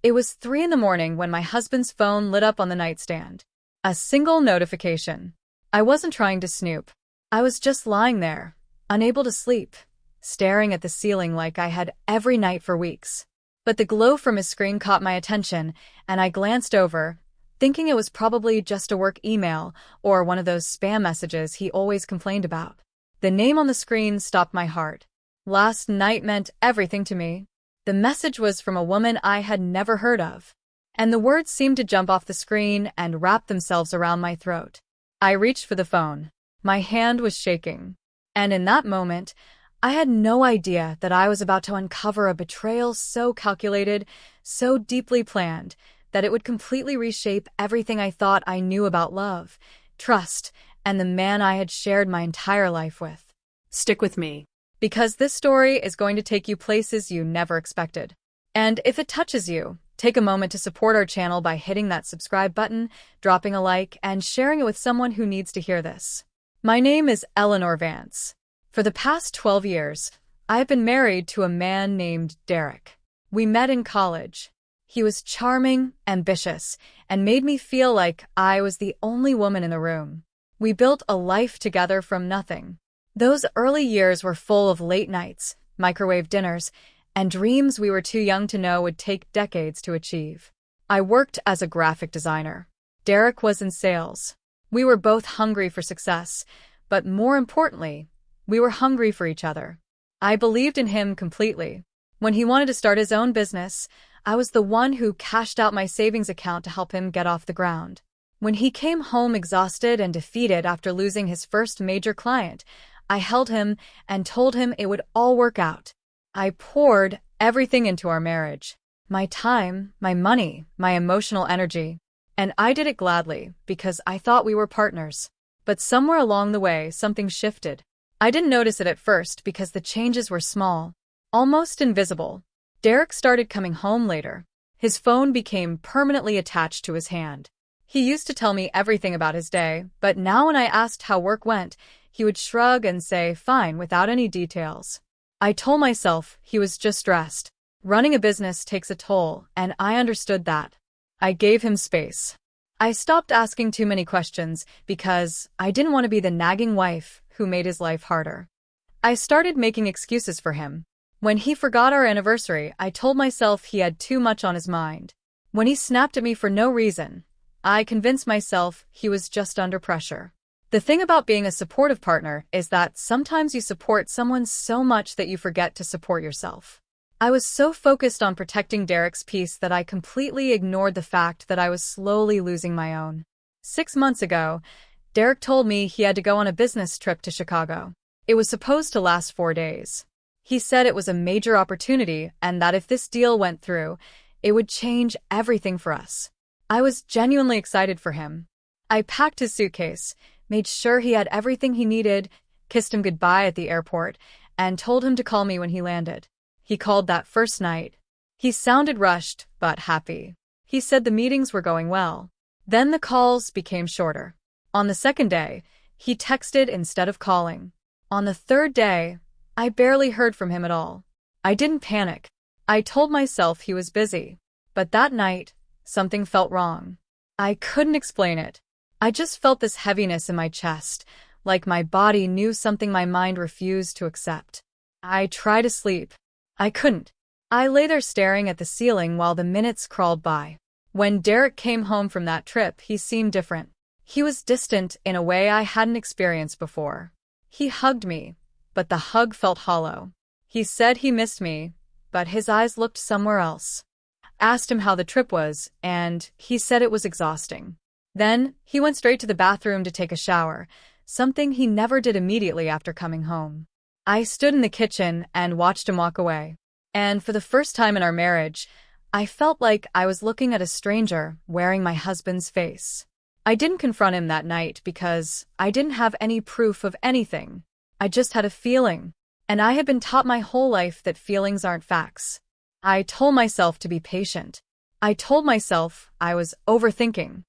It was 3 in the morning when my husband's phone lit up on the nightstand. A single notification. I wasn't trying to snoop. I was just lying there, unable to sleep, staring at the ceiling like I had every night for weeks. But the glow from his screen caught my attention, and I glanced over, thinking it was probably just a work email or one of those spam messages he always complained about. The name on the screen stopped my heart. Last night meant everything to me. The message was from a woman I had never heard of, and the words seemed to jump off the screen and wrap themselves around my throat. I reached for the phone. My hand was shaking. And in that moment, I had no idea that I was about to uncover a betrayal so calculated, so deeply planned, that it would completely reshape everything I thought I knew about love, trust, and the man I had shared my entire life with. Stick with me. Because this story is going to take you places you never expected. And if it touches you, take a moment to support our channel by hitting that subscribe button, dropping a like, and sharing it with someone who needs to hear this. My name is Eleanor Vance. For the past 12 years, I've been married to a man named Derek. We met in college. He was charming, ambitious, and made me feel like I was the only woman in the room. We built a life together from nothing. Those early years were full of late nights, microwave dinners, and dreams we were too young to know would take decades to achieve. I worked as a graphic designer. Derek was in sales. We were both hungry for success, but more importantly, we were hungry for each other. I believed in him completely. When he wanted to start his own business, I was the one who cashed out my savings account to help him get off the ground. When he came home exhausted and defeated after losing his first major client, I held him and told him it would all work out. I poured everything into our marriage. My time, my money, my emotional energy. And I did it gladly because I thought we were partners. But somewhere along the way, something shifted. I didn't notice it at first because the changes were small, almost invisible. Derek started coming home later. His phone became permanently attached to his hand. He used to tell me everything about his day, but now when I asked how work went, he would shrug and say, "Fine," without any details. I told myself he was just stressed. Running a business takes a toll, and I understood that. I gave him space. I stopped asking too many questions because I didn't want to be the nagging wife who made his life harder. I started making excuses for him. When he forgot our anniversary, I told myself he had too much on his mind. When he snapped at me for no reason, I convinced myself he was just under pressure. The thing about being a supportive partner is that sometimes you support someone so much that you forget to support yourself. I was so focused on protecting Derek's peace that I completely ignored the fact that I was slowly losing my own. 6 months ago, Derek told me he had to go on a business trip to Chicago. It was supposed to last 4 days. He said it was a major opportunity and that if this deal went through, it would change everything for us. I was genuinely excited for him. I packed his suitcase, made sure he had everything he needed, kissed him goodbye at the airport, and told him to call me when he landed. He called that first night. He sounded rushed, but happy. He said the meetings were going well. Then the calls became shorter. On the second day, he texted instead of calling. On the third day, I barely heard from him at all. I didn't panic. I told myself he was busy. But that night, something felt wrong. I couldn't explain it. I just felt this heaviness in my chest, like my body knew something my mind refused to accept. I tried to sleep. I couldn't. I lay there staring at the ceiling while the minutes crawled by. When Derek came home from that trip, he seemed different. He was distant in a way I hadn't experienced before. He hugged me, but the hug felt hollow. He said he missed me, but his eyes looked somewhere else. I asked him how the trip was, and he said it was exhausting. Then, he went straight to the bathroom to take a shower, something he never did immediately after coming home. I stood in the kitchen and watched him walk away. And for the first time in our marriage, I felt like I was looking at a stranger wearing my husband's face. I didn't confront him that night because I didn't have any proof of anything. I just had a feeling, and I had been taught my whole life that feelings aren't facts. I told myself to be patient. I told myself I was overthinking.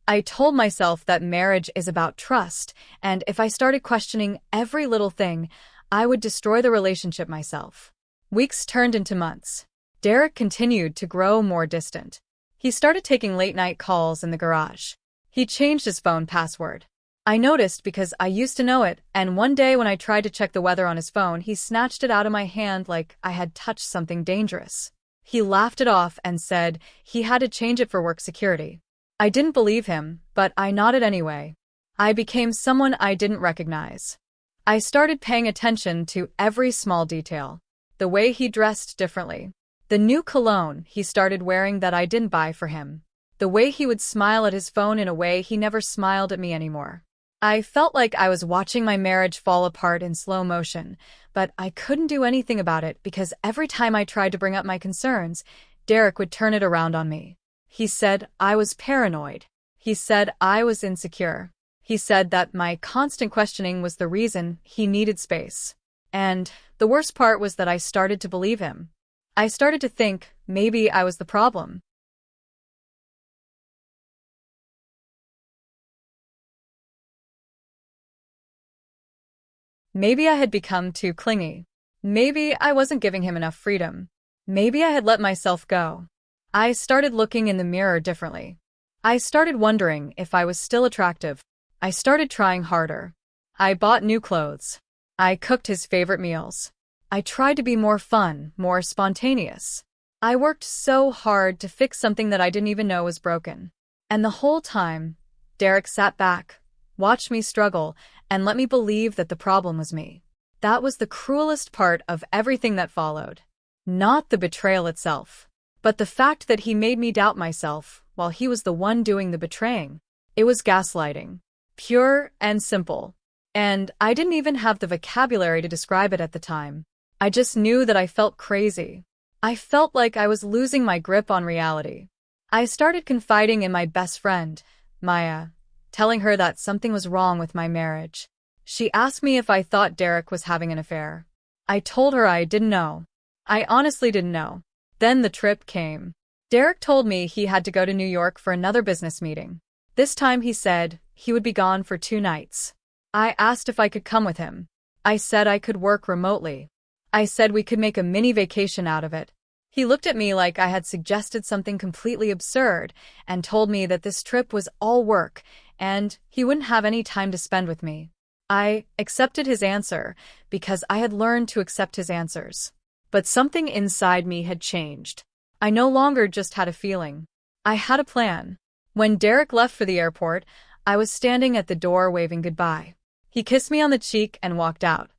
I told myself that marriage is about trust, and if I started questioning every little thing, I would destroy the relationship myself. Weeks turned into months. Derek continued to grow more distant. He started taking late-night calls in the garage. He changed his phone password. I noticed because I used to know it, and one day when I tried to check the weather on his phone, he snatched it out of my hand like I had touched something dangerous. He laughed it off and said he had to change it for work security. I didn't believe him, but I nodded anyway. I became someone I didn't recognize. I started paying attention to every small detail. The way he dressed differently. The new cologne he started wearing that I didn't buy for him. The way he would smile at his phone in a way he never smiled at me anymore. I felt like I was watching my marriage fall apart in slow motion, but I couldn't do anything about it because every time I tried to bring up my concerns, Derek would turn it around on me. He said I was paranoid. He said I was insecure. He said that my constant questioning was the reason he needed space. And the worst part was that I started to believe him. I started to think maybe I was the problem. Maybe I had become too clingy. Maybe I wasn't giving him enough freedom. Maybe I had let myself go. I started looking in the mirror differently. I started wondering if I was still attractive. I started trying harder. I bought new clothes. I cooked his favorite meals. I tried to be more fun, more spontaneous. I worked so hard to fix something that I didn't even know was broken. And the whole time, Derek sat back, watched me struggle, and let me believe that the problem was me. That was the cruelest part of everything that followed. Not the betrayal itself, but the fact that he made me doubt myself while he was the one doing the betraying. It was gaslighting. Pure and simple. And I didn't even have the vocabulary to describe it at the time. I just knew that I felt crazy. I felt like I was losing my grip on reality. I started confiding in my best friend, Maya, telling her that something was wrong with my marriage. She asked me if I thought Derek was having an affair. I told her I didn't know. I honestly didn't know. Then the trip came. Derek told me he had to go to New York for another business meeting. This time he said he would be gone for 2 nights. I asked if I could come with him. I said I could work remotely. I said we could make a mini vacation out of it. He looked at me like I had suggested something completely absurd and told me that this trip was all work and he wouldn't have any time to spend with me. I accepted his answer because I had learned to accept his answers. But something inside me had changed. I no longer just had a feeling. I had a plan. When Derek left for the airport, I was standing at the door waving goodbye. He kissed me on the cheek and walked out.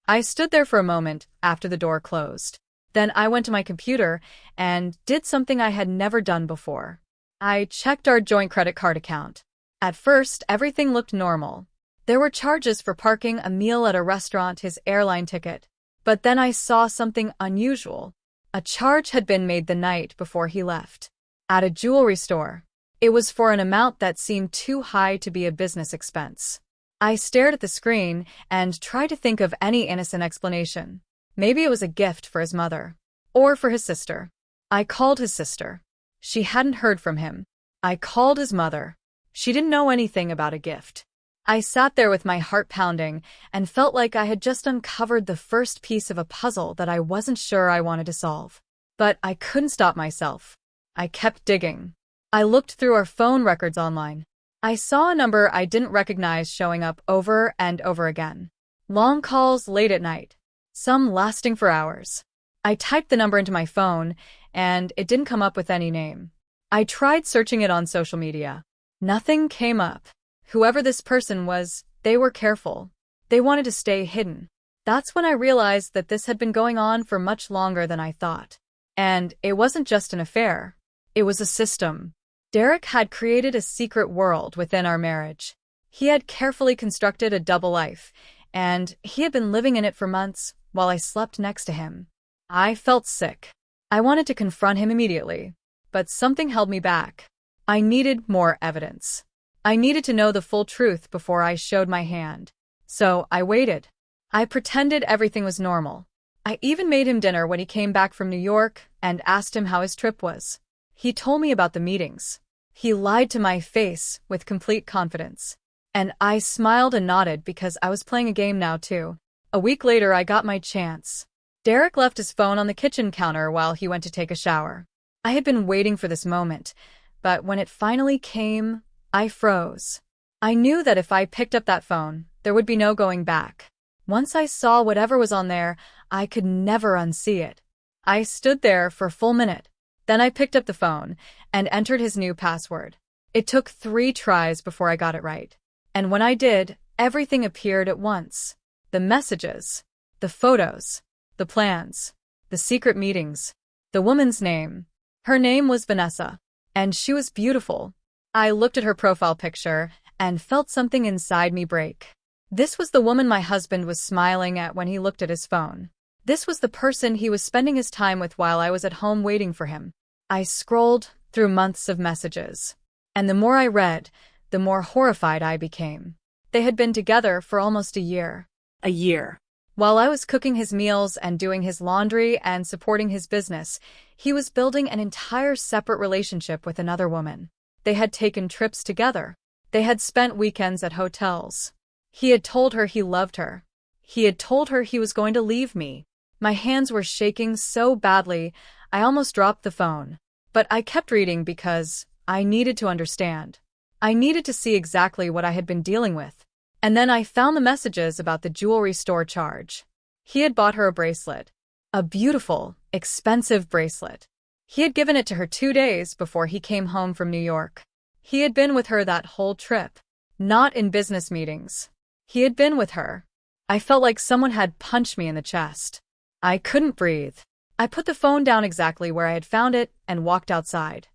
I stood there for a moment after the door closed. Then I went to my computer and did something I had never done before. I checked our joint credit card account. At first, everything looked normal. There were charges for parking, a meal at a restaurant, his airline ticket. But then I saw something unusual. A charge had been made the night before he left. At a jewelry store. It was for an amount that seemed too high to be a business expense. I stared at the screen and tried to think of any innocent explanation. Maybe it was a gift for his mother. Or for his sister. I called his sister. She hadn't heard from him. I called his mother. She didn't know anything about a gift. I sat there with my heart pounding and felt like I had just uncovered the first piece of a puzzle that I wasn't sure I wanted to solve. But I couldn't stop myself. I kept digging. I looked through our phone records online. I saw a number I didn't recognize showing up over and over again. Long calls late at night. Some lasting for hours. I typed the number into my phone, and it didn't come up with any name. I tried searching it on social media. Nothing came up. Whoever this person was, they were careful. They wanted to stay hidden. That's when I realized that this had been going on for much longer than I thought. And it wasn't just an affair. It was a system. Derek had created a secret world within our marriage. He had carefully constructed a double life, and he had been living in it for months while I slept next to him. I felt sick. I wanted to confront him immediately, but something held me back. I needed more evidence. I needed to know the full truth before I showed my hand. So I waited. I pretended everything was normal. I even made him dinner when he came back from New York and asked him how his trip was. He told me about the meetings. He lied to my face with complete confidence. And I smiled and nodded because I was playing a game now too. A week later, I got my chance. Derek left his phone on the kitchen counter while he went to take a shower. I had been waiting for this moment, but when it finally came, I froze. I knew that if I picked up that phone, there would be no going back. Once I saw whatever was on there, I could never unsee it. I stood there for a full minute. Then I picked up the phone and entered his new password. It took 3 tries before I got it right. And when I did, everything appeared at once. The messages, the photos, the plans, the secret meetings, the woman's name. Her name was Vanessa, and she was beautiful. I looked at her profile picture and felt something inside me break. This was the woman my husband was smiling at when he looked at his phone. This was the person he was spending his time with while I was at home waiting for him. I scrolled through months of messages, and the more I read, the more horrified I became. They had been together for almost a year. A year. While I was cooking his meals and doing his laundry and supporting his business, he was building an entire separate relationship with another woman. They had taken trips together. They had spent weekends at hotels. He had told her he loved her. He had told her he was going to leave me. My hands were shaking so badly, I almost dropped the phone. But I kept reading because I needed to understand. I needed to see exactly what I had been dealing with. And then I found the messages about the jewelry store charge. He had bought her a bracelet. A beautiful, expensive bracelet. He had given it to her 2 days before he came home from New York. He had been with her that whole trip. Not in business meetings. He had been with her. I felt like someone had punched me in the chest. I couldn't breathe. I put the phone down exactly where I had found it and walked outside.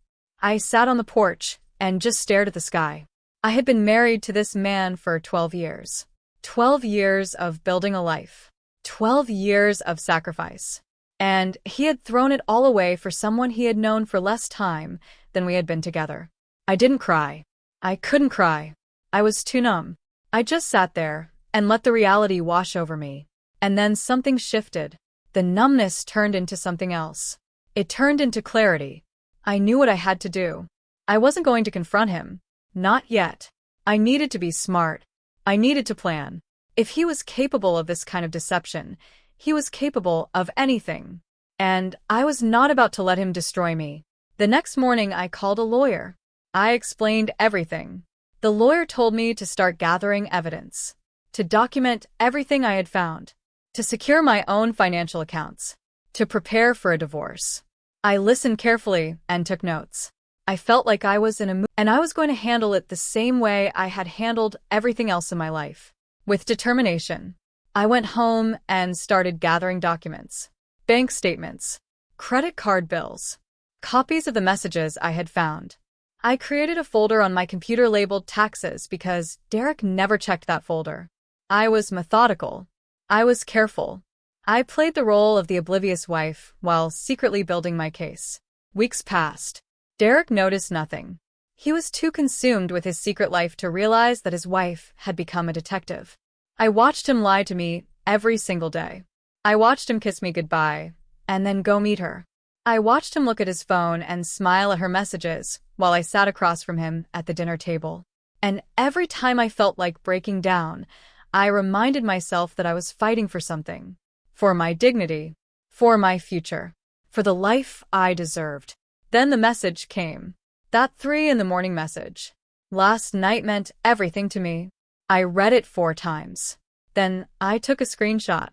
I sat on the porch and just stared at the sky. I had been married to this man for 12 years. 12 years of building a life. 12 years of sacrifice. And he had thrown it all away for someone he had known for less time than we had been together. I didn't cry. I couldn't cry. I was too numb. I just sat there and let the reality wash over me. And then something shifted. The numbness turned into something else. It turned into clarity. I knew what I had to do. I wasn't going to confront him. Not yet. I needed to be smart. I needed to plan. If he was capable of this kind of deception, he was capable of anything. And I was not about to let him destroy me. The next morning, I called a lawyer. I explained everything. The lawyer told me to start gathering evidence, to document everything I had found, to secure my own financial accounts, to prepare for a divorce. I listened carefully and took notes. I felt like I was in a movie, and I was going to handle it the same way I had handled everything else in my life, with determination. I went home and started gathering documents, bank statements, credit card bills, copies of the messages I had found. I created a folder on my computer labeled taxes because Derek never checked that folder. I was methodical. I was careful. I played the role of the oblivious wife while secretly building my case. Weeks passed. Derek noticed nothing. He was too consumed with his secret life to realize that his wife had become a detective. I watched him lie to me every single day. I watched him kiss me goodbye and then go meet her. I watched him look at his phone and smile at her messages while I sat across from him at the dinner table. And every time I felt like breaking down, I reminded myself that I was fighting for something. For my dignity. For my future. For the life I deserved. Then the message came. That 3 a.m. message. Last night meant everything to me. I read it 4 times. Then I took a screenshot.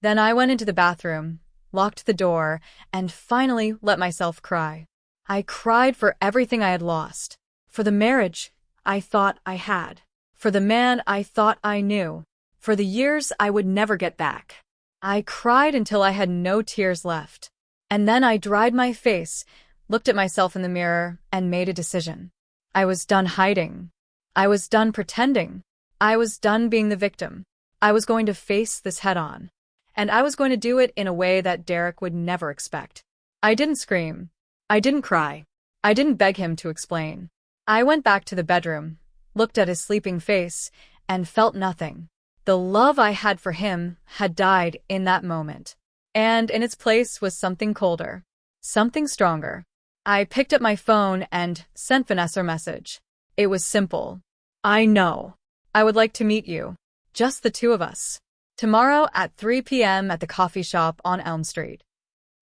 Then I went into the bathroom, locked the door, and finally let myself cry. I cried for everything I had lost. For the marriage I thought I had. For the man I thought I knew. For the years I would never get back. I cried until I had no tears left. And then I dried my face, looked at myself in the mirror, and made a decision. I was done hiding. I was done pretending. I was done being the victim. I was going to face this head-on. And I was going to do it in a way that Derek would never expect. I didn't scream. I didn't cry. I didn't beg him to explain. I went back to the bedroom, looked at his sleeping face, and felt nothing. The love I had for him had died in that moment. And in its place was something colder. Something stronger. I picked up my phone and sent Vanessa a message. It was simple. I know. I would like to meet you. Just the 2 of us. Tomorrow at 3 p.m. at the coffee shop on Elm Street.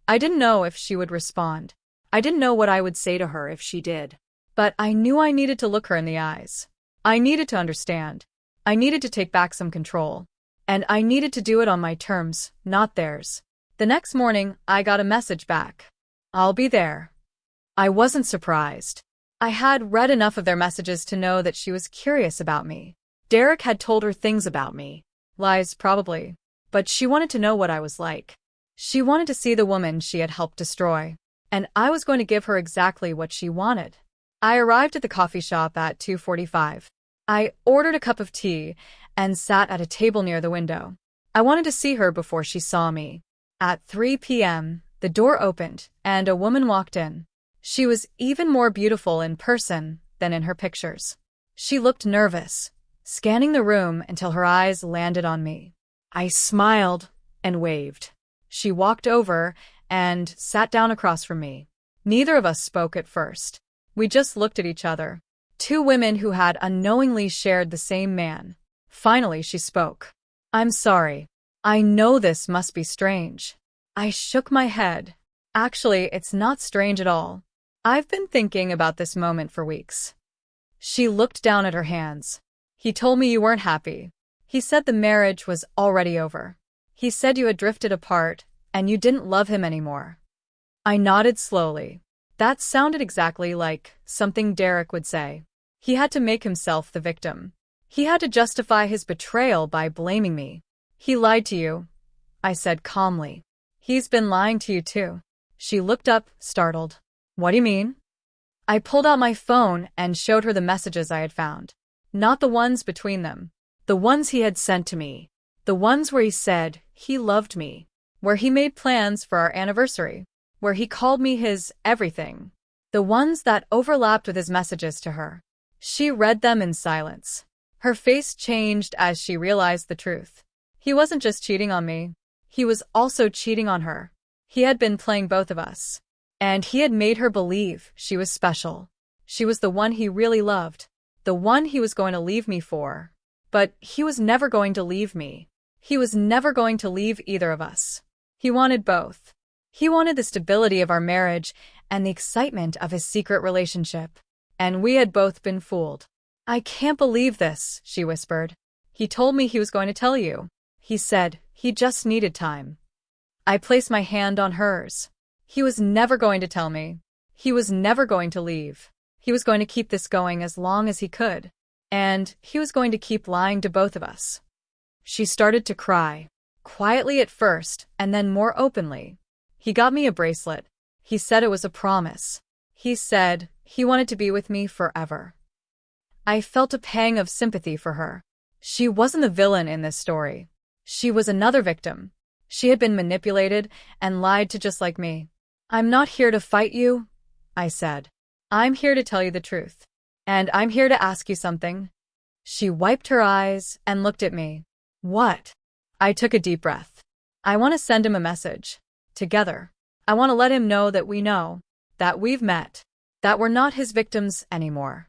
I didn't know if she would respond. I didn't know what I would say to her if she did. But I knew I needed to look her in the eyes. I needed to understand. I needed to take back some control. And I needed to do it on my terms, not theirs. The next morning, I got a message back. I'll be there. I wasn't surprised. I had read enough of their messages to know that she was curious about me. Derek had told her things about me. Lies, probably. But she wanted to know what I was like. She wanted to see the woman she had helped destroy. And I was going to give her exactly what she wanted. I arrived at the coffee shop at 2:45. I ordered a cup of tea and sat at a table near the window. I wanted to see her before she saw me. At 3 p.m., the door opened and a woman walked in. She was even more beautiful in person than in her pictures. She looked nervous, scanning the room until her eyes landed on me. I smiled and waved. She walked over and sat down across from me. Neither of us spoke at first. We just looked at each other. Two women who had unknowingly shared the same man. Finally, she spoke. I'm sorry. I know this must be strange. I shook my head. Actually, it's not strange at all. I've been thinking about this moment for weeks. She looked down at her hands. He told me you weren't happy. He said the marriage was already over. He said you had drifted apart and you didn't love him anymore. I nodded slowly. That sounded exactly like something Derek would say. He had to make himself the victim. He had to justify his betrayal by blaming me. He lied to you, I said calmly. He's been lying to you too. She looked up, startled. What do you mean? I pulled out my phone and showed her the messages I had found. Not the ones between them. The ones he had sent to me. The ones where he said he loved me. Where he made plans for our anniversary. Where he called me his everything. The ones that overlapped with his messages to her. She read them in silence. Her face changed as she realized the truth. He wasn't just cheating on me. He was also cheating on her. He had been playing both of us. And he had made her believe she was special. She was the one he really loved. The one he was going to leave me for. But he was never going to leave me. He was never going to leave either of us. He wanted both. He wanted the stability of our marriage and the excitement of his secret relationship. And we had both been fooled. I can't believe this, she whispered. He told me he was going to tell you. He said he just needed time. I placed my hand on hers. He was never going to tell me. He was never going to leave. He was going to keep this going as long as he could. And he was going to keep lying to both of us. She started to cry. Quietly at first, and then more openly. He got me a bracelet. He said it was a promise. He said he wanted to be with me forever. I felt a pang of sympathy for her. She wasn't the villain in this story. She was another victim. She had been manipulated and lied to just like me. I'm not here to fight you, I said. I'm here to tell you the truth. And I'm here to ask you something. She wiped her eyes and looked at me. What? I took a deep breath. I want to send him a message. Together. I want to let him know that we know. That we've met. That we're not his victims anymore.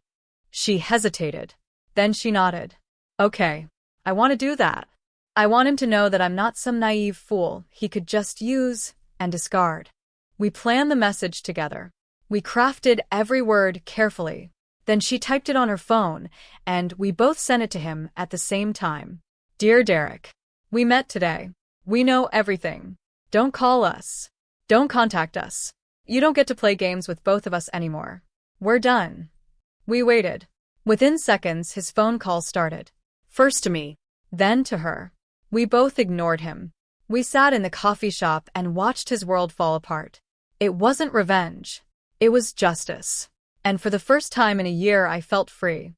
She hesitated. Then she nodded. Okay. I want to do that. I want him to know that I'm not some naive fool he could just use and discard. We planned the message together. We crafted every word carefully. Then she typed it on her phone, and we both sent it to him at the same time. Dear Derek, we met today. We know everything. Don't call us. Don't contact us. You don't get to play games with both of us anymore. We're done. We waited. Within seconds, his phone call started. First to me, then to her. We both ignored him. We sat in the coffee shop and watched his world fall apart. It wasn't revenge. It was justice. And for the first time in a year, I felt free.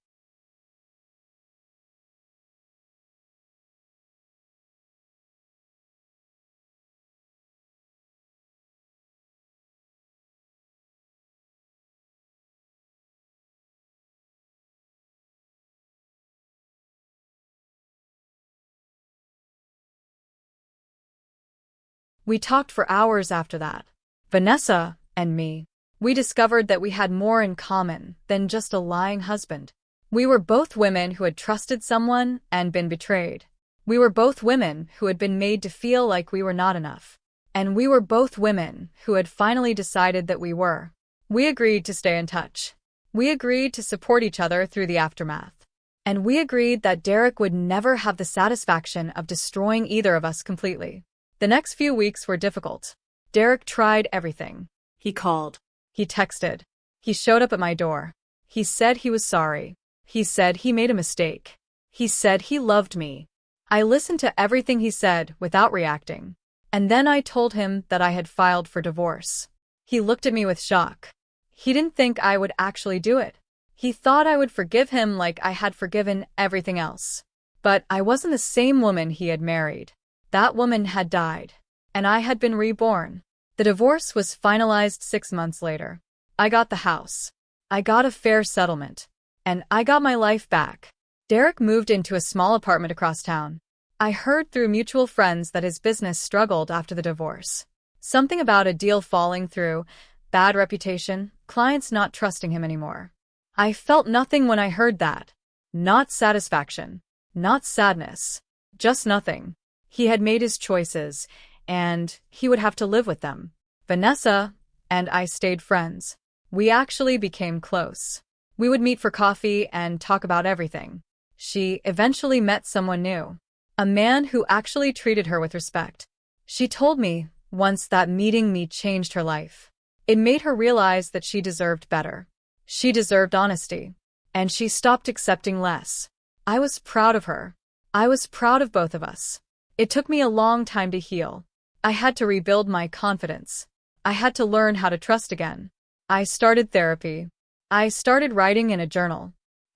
We talked for hours after that. Vanessa and me. We discovered that we had more in common than just a lying husband. We were both women who had trusted someone and been betrayed. We were both women who had been made to feel like we were not enough. And we were both women who had finally decided that we were. We agreed to stay in touch. We agreed to support each other through the aftermath. And we agreed that Derek would never have the satisfaction of destroying either of us completely. The next few weeks were difficult. Derek tried everything. He called. He texted. He showed up at my door. He said he was sorry. He said he made a mistake. He said he loved me. I listened to everything he said without reacting. And then I told him that I had filed for divorce. He looked at me with shock. He didn't think I would actually do it. He thought I would forgive him like I had forgiven everything else. But I wasn't the same woman he had married. That woman had died. And I had been reborn. The divorce was finalized 6 months later. I got the house. I got a fair settlement. And I got my life back. Derek moved into a small apartment across town. I heard through mutual friends that his business struggled after the divorce. Something about a deal falling through, bad reputation, clients not trusting him anymore. I felt nothing when I heard that. Not satisfaction. Not sadness. Just nothing. He had made his choices, and he would have to live with them. Vanessa and I stayed friends. We actually became close. We would meet for coffee and talk about everything. She eventually met someone new. A man who actually treated her with respect. She told me once that meeting me changed her life. It made her realize that she deserved better. She deserved honesty. And she stopped accepting less. I was proud of her. I was proud of both of us. It took me a long time to heal. I had to rebuild my confidence. I had to learn how to trust again. I started therapy. I started writing in a journal.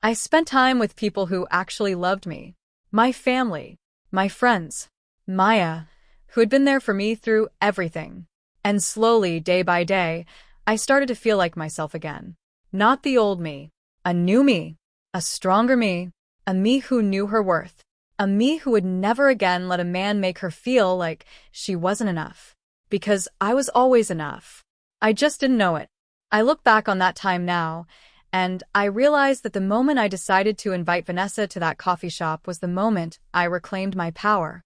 I spent time with people who actually loved me. My family. My friends. Maya, who had been there for me through everything. And slowly, day by day, I started to feel like myself again. Not the old me. A new me. A stronger me. A me who knew her worth. A me who would never again let a man make her feel like she wasn't enough. Because I was always enough. I just didn't know it. I look back on that time now, and I realized that the moment I decided to invite Vanessa to that coffee shop was the moment I reclaimed my power.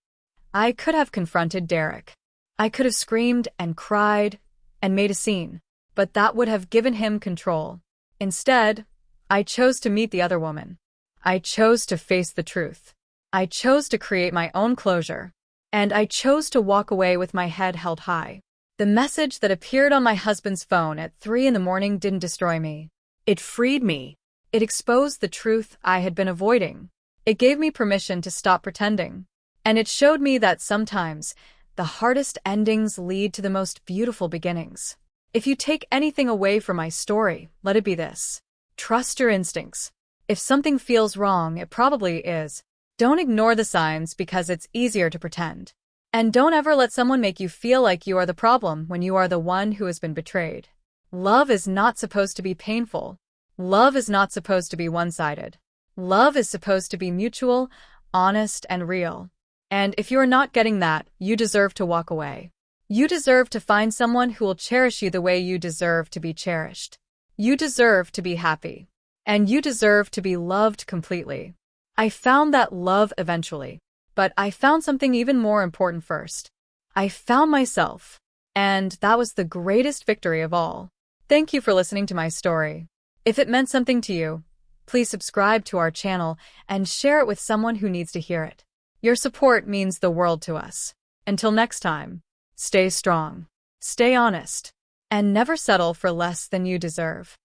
I could have confronted Derek. I could have screamed and cried and made a scene, but that would have given him control. Instead, I chose to meet the other woman. I chose to face the truth. I chose to create my own closure. And I chose to walk away with my head held high. The message that appeared on my husband's phone at 3 a.m. didn't destroy me. It freed me. It exposed the truth I had been avoiding. It gave me permission to stop pretending. And it showed me that sometimes the hardest endings lead to the most beautiful beginnings. If you take anything away from my story, let it be this. Trust your instincts. If something feels wrong, it probably is. Don't ignore the signs because it's easier to pretend. And don't ever let someone make you feel like you are the problem when you are the one who has been betrayed. Love is not supposed to be painful. Love is not supposed to be one-sided. Love is supposed to be mutual, honest, and real. And if you are not getting that, you deserve to walk away. You deserve to find someone who will cherish you the way you deserve to be cherished. You deserve to be happy. And you deserve to be loved completely. I found that love eventually. But I found something even more important first. I found myself. And that was the greatest victory of all. Thank you for listening to my story. If it meant something to you, please subscribe to our channel and share it with someone who needs to hear it. Your support means the world to us. Until next time, stay strong, stay honest, and never settle for less than you deserve.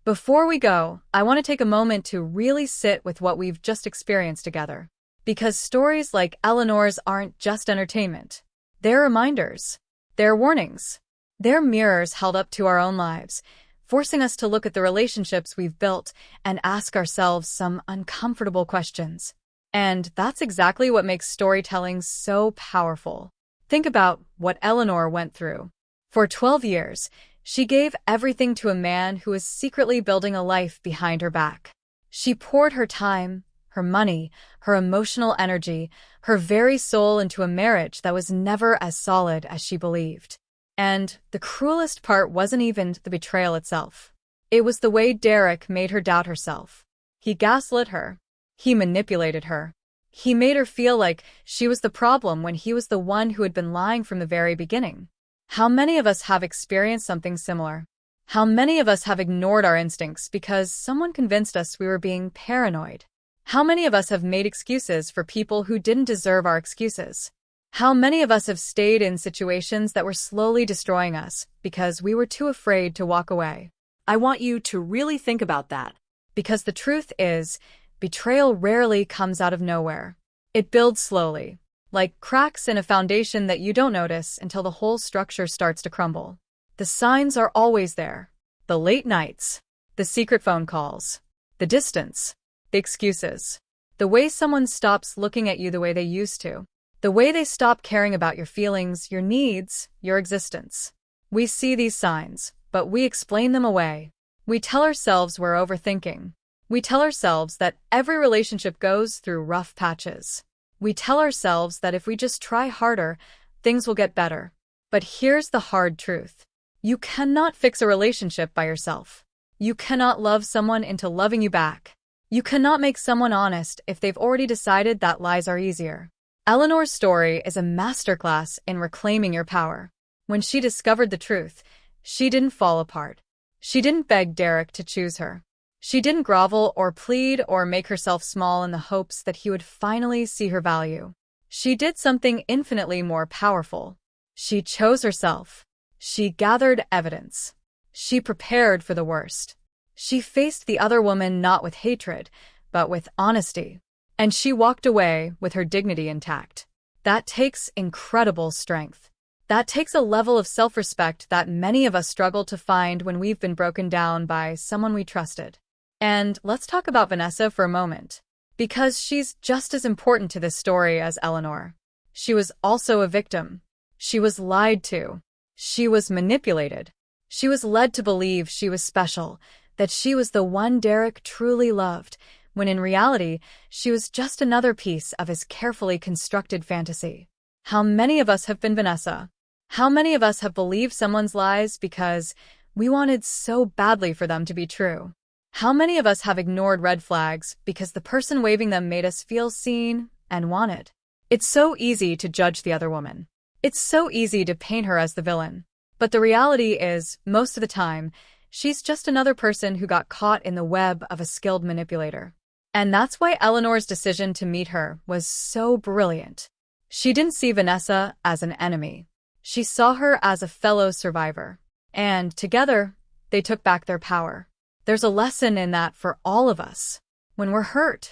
Before we go, I want to take a moment to really sit with what we've just experienced together. Because stories like Eleanor's aren't just entertainment. They're reminders. They're warnings. They're mirrors held up to our own lives, forcing us to look at the relationships we've built and ask ourselves some uncomfortable questions. And that's exactly what makes storytelling so powerful. Think about what Eleanor went through. For 12 years, she gave everything to a man who was secretly building a life behind her back. She poured her time, her money, her emotional energy, her very soul into a marriage that was never as solid as she believed. And the cruelest part wasn't even the betrayal itself. It was the way Derek made her doubt herself. He gaslit her. He manipulated her. He made her feel like she was the problem when he was the one who had been lying from the very beginning. How many of us have experienced something similar? How many of us have ignored our instincts because someone convinced us we were being paranoid? How many of us have made excuses for people who didn't deserve our excuses? How many of us have stayed in situations that were slowly destroying us because we were too afraid to walk away? I want you to really think about that. Because the truth is, betrayal rarely comes out of nowhere. It builds slowly, like cracks in a foundation that you don't notice until the whole structure starts to crumble. The signs are always there. The late nights, the secret phone calls, the distance, the excuses, the way someone stops looking at you the way they used to, the way they stop caring about your feelings, your needs, your existence. We see these signs, but we explain them away. We tell ourselves we're overthinking. We tell ourselves that every relationship goes through rough patches. We tell ourselves that if we just try harder, things will get better. But here's the hard truth. You cannot fix a relationship by yourself. You cannot love someone into loving you back. You cannot make someone honest if they've already decided that lies are easier. Eleanor's story is a masterclass in reclaiming your power. When she discovered the truth, she didn't fall apart. She didn't beg Derek to choose her. She didn't grovel or plead or make herself small in the hopes that he would finally see her value. She did something infinitely more powerful. She chose herself. She gathered evidence. She prepared for the worst. She faced the other woman not with hatred, but with honesty. And she walked away with her dignity intact. That takes incredible strength. That takes a level of self-respect that many of us struggle to find when we've been broken down by someone we trusted. And let's talk about Vanessa for a moment, because she's just as important to this story as Eleanor. She was also a victim. She was lied to. She was manipulated. She was led to believe she was special, that she was the one Derek truly loved, when in reality, she was just another piece of his carefully constructed fantasy. How many of us have been Vanessa? How many of us have believed someone's lies because we wanted so badly for them to be true? How many of us have ignored red flags because the person waving them made us feel seen and wanted? It's so easy to judge the other woman. It's so easy to paint her as the villain. But the reality is, most of the time, she's just another person who got caught in the web of a skilled manipulator. And that's why Eleanor's decision to meet her was so brilliant. She didn't see Vanessa as an enemy. She saw her as a fellow survivor. And together, they took back their power. There's a lesson in that for all of us. When we're hurt,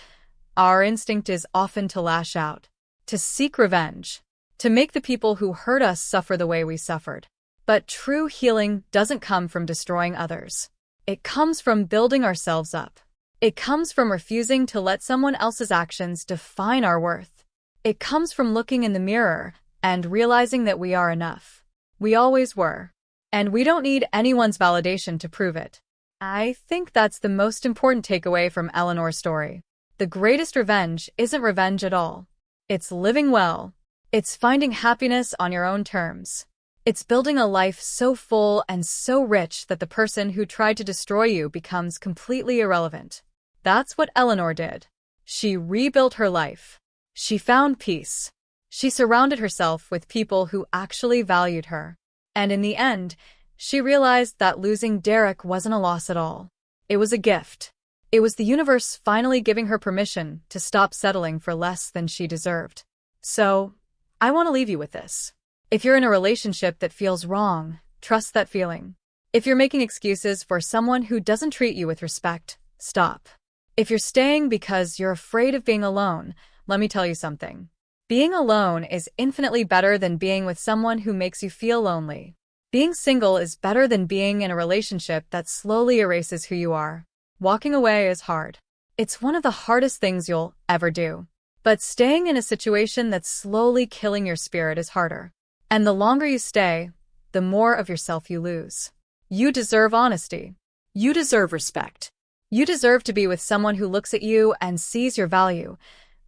our instinct is often to lash out, to seek revenge, to make the people who hurt us suffer the way we suffered. But true healing doesn't come from destroying others. It comes from building ourselves up. It comes from refusing to let someone else's actions define our worth. It comes from looking in the mirror and realizing that we are enough. We always were. And we don't need anyone's validation to prove it. I think that's the most important takeaway from Eleanor's story. The greatest revenge isn't revenge at all. It's living well. It's finding happiness on your own terms. It's building a life so full and so rich that the person who tried to destroy you becomes completely irrelevant. That's what Eleanor did. She rebuilt her life. She found peace. She surrounded herself with people who actually valued her. And in the end, she realized that losing Derek wasn't a loss at all. It was a gift. It was the universe finally giving her permission to stop settling for less than she deserved. So, I want to leave you with this. If you're in a relationship that feels wrong, trust that feeling. If you're making excuses for someone who doesn't treat you with respect, stop. If you're staying because you're afraid of being alone, let me tell you something. Being alone is infinitely better than being with someone who makes you feel lonely. Being single is better than being in a relationship that slowly erases who you are. Walking away is hard. It's one of the hardest things you'll ever do. But staying in a situation that's slowly killing your spirit is harder. And the longer you stay, the more of yourself you lose. You deserve honesty. You deserve respect. You deserve to be with someone who looks at you and sees your value,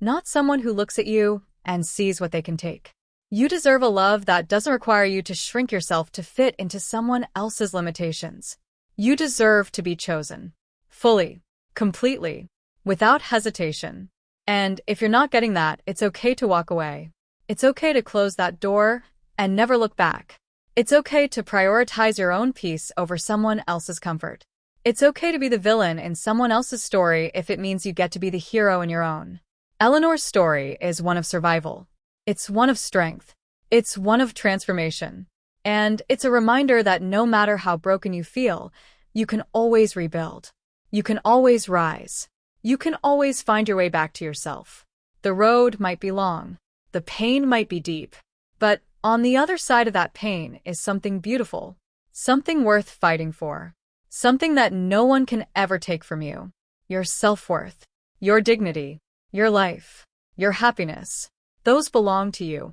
not someone who looks at you and sees what they can take. You deserve a love that doesn't require you to shrink yourself to fit into someone else's limitations. You deserve to be chosen. Fully. Completely. Without hesitation. And if you're not getting that, it's okay to walk away. It's okay to close that door and never look back. It's okay to prioritize your own peace over someone else's comfort. It's okay to be the villain in someone else's story if it means you get to be the hero in your own. Eleanor's story is one of survival. It's one of strength. It's one of transformation. And it's a reminder that no matter how broken you feel, you can always rebuild. You can always rise. You can always find your way back to yourself. The road might be long. The pain might be deep. But on the other side of that pain is something beautiful. Something worth fighting for. Something that no one can ever take from you. Your self-worth. Your dignity. Your life. Your happiness. Those belong to you.